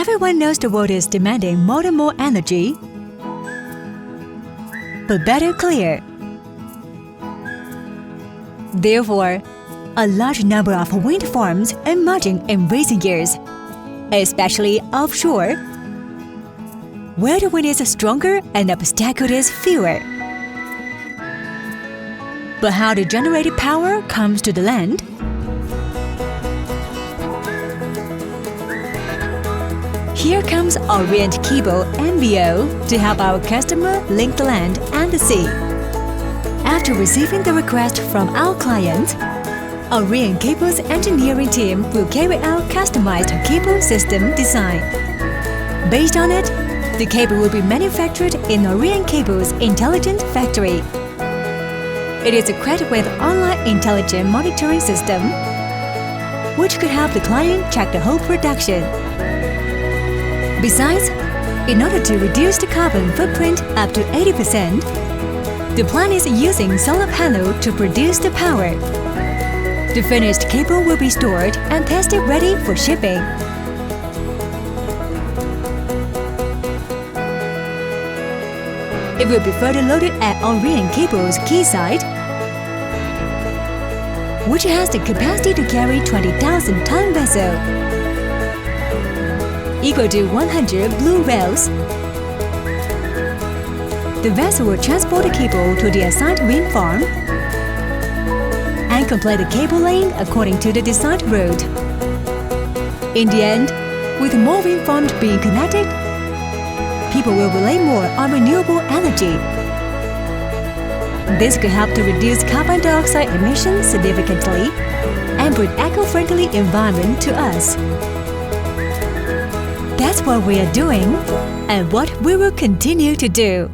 Everyone knows the world is demanding more and more energy, but better clear. Therefore, a large number of wind farms emerging in recent years, especially offshore, where the wind is stronger and the obstacle is fewer. But how the generated power comes to the land? Here comes Orient Cable NBO to help our customer link the land and the sea. After receiving the request from our client, Orient Cable's engineering team will carry out customized cable system design. Based on it, the cable will be manufactured in Orient Cable's intelligent factory. It is equipped with online intelligent monitoring system, which could help the client track the whole production. Besides, in order to reduce the carbon footprint up to 80%, the plant is using solar panel to produce the power. The finished cable will be stored and tested ready for shipping. It will be further loaded at Orient Cable's quayside, which has the capacity to carry 20,000-ton vessel, equal to 100 blue rails. The vessel will transport the cable to the assigned wind farm and complete the cable laying according to the designed route. In the end, with more wind farms being connected, people will rely more on renewable energy. This could help to reduce carbon dioxide emissions significantly and bring eco-friendly environment to us. That's what we are doing and what we will continue to do.